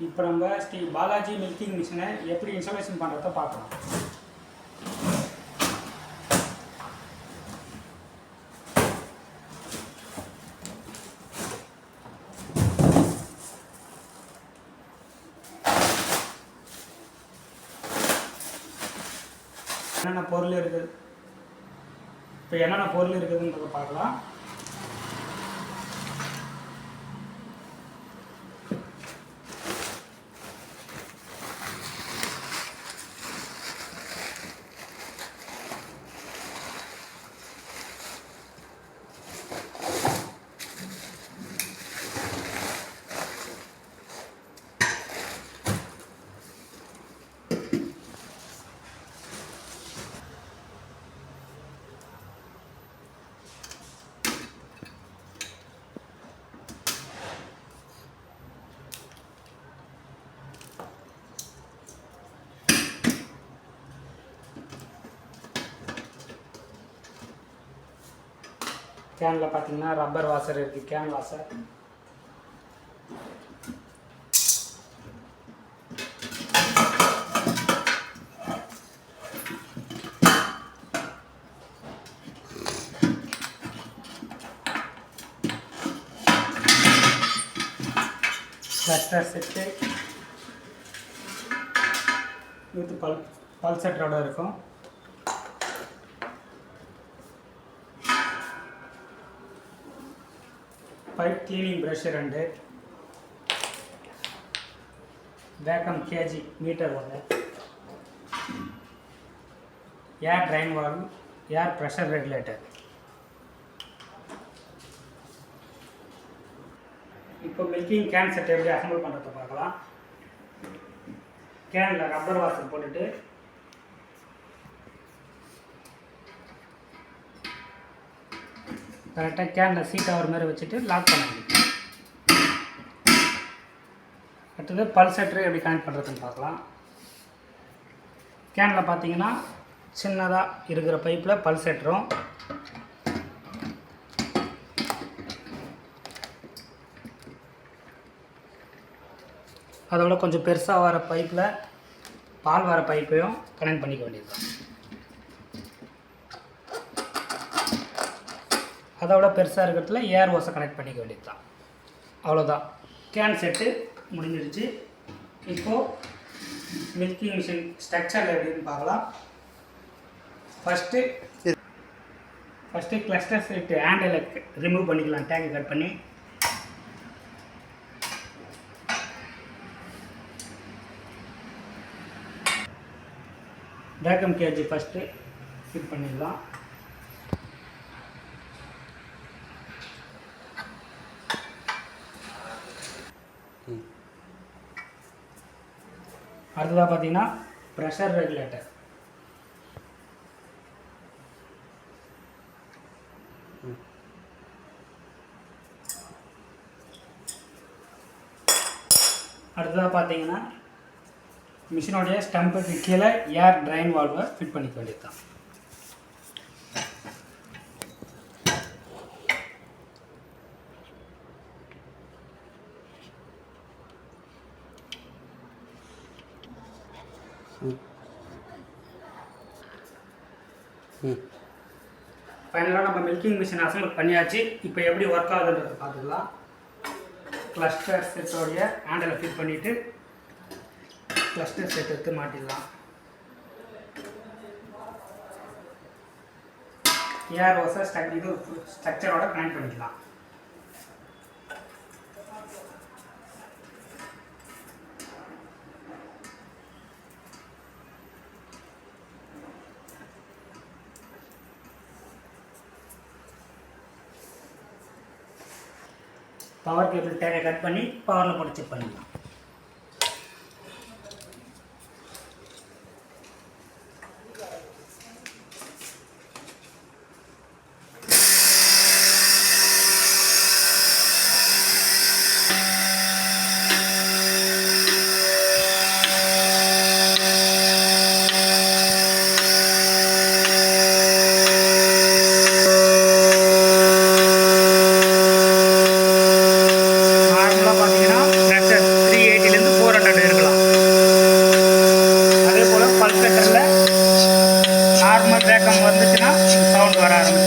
இப்போ நம்ம ஸ்ரீ பாலாஜி மில்கிங் மிஷினை எப்படி இன்ஸ்டாலேஷன் பண்ணுறத பார்க்கலாம். என்னென்ன பொருள் இருக்குது, இப்போ என்னென்ன பொருள் இருக்குதுன்றதை பார்க்கலாம். கேனில் பார்த்தீங்கன்னா ரப்பர் வாஷர் இருக்குது, can washer. Cluster set with பல்செட்டரோட இருக்கும். Pipe cleaning brush 2, vacuum gauge meter 1, air drain valve, air pressure regulator. இப்போ மில்கிங் கேன் செட் எப்படி அசம்பிள் பண்ணுறத பார்க்கலாம். கேனில் ரப்பர் வாஷர் போட்டுட்டு கரெக்டாக கேனில் சீட் ஆகிற மாதிரி வச்சுட்டு லாக் பண்ணிடணும். அடுத்தது பல்செட்ரு எப்படி கனெக்ட் பண்ணுறதுன்னு பார்க்கலாம். கேனில் பார்த்தீங்கன்னா சின்னதாக இருக்கிற பைப்பில் பல்செட்ரும், அதோட கொஞ்சம் பெருசாக வர பைப்பில் பால் வர பைப்பையும் கனெக்ட் பண்ணிக்க வேண்டியது தான். அதோட பெருசாக இருக்கிறதுல ஏர் ஓஸை கனெக்ட் பண்ணிக்க வேண்டியது தான். அவ்வளோதான், கேன் செட்டு முடிஞ்சிடுச்சு. இப்போது மில்கிங் மிஷின் ஸ்ட்ரக்சர் எப்படின்னு பார்க்கலாம். First cluster set handle remove பண்ணிக்கலாம். டேங்கை கட் பண்ணி வேக்கம் கேஜி ஃபஸ்ட்டு ஃபிட் பண்ணிடலாம். அடுத்ததாக பார்த்தீங்கன்னா ப்ரெஷர் ரெகுலேட்டர். அடுத்ததாக பார்த்தீங்கன்னா மிஷினோடைய ஸ்டம்புக்கு கீழே ஏர் ட்ரைன் வால்வை ஃபிட் பண்ணிக்க வேண்டியது தான். ஃபைனலாக நம்ம மில்கிங் மிஷின் அசம்பிள் பண்ணியாச்சு. இப்போ எப்படி ஒர்க் ஆகுதுன்றதை பார்த்துக்கலாம். கிளஸ்டர் செட்டோடைய ஹேண்டில் ஃபிட் பண்ணிவிட்டு கிளஸ்டர் செட் எடுத்து மாட்டிடலாம். ஏர் ஓஸை இது ஸ்ட்ரக்சரோட கனெக்ட் பண்ணிக்கலாம். பவர் கேபிள் டேகை கட் பண்ணி பவரில் போட்டு செக் பண்ணிக்கலாம். நார்மலாக பார்த்தீங்கன்னா ப்ரெஷர் ப்ரெஷரில் நார்மல் வேக்கம் வந்துச்சுன்னா சவுண்ட் வர ஆரம்பிச்சு.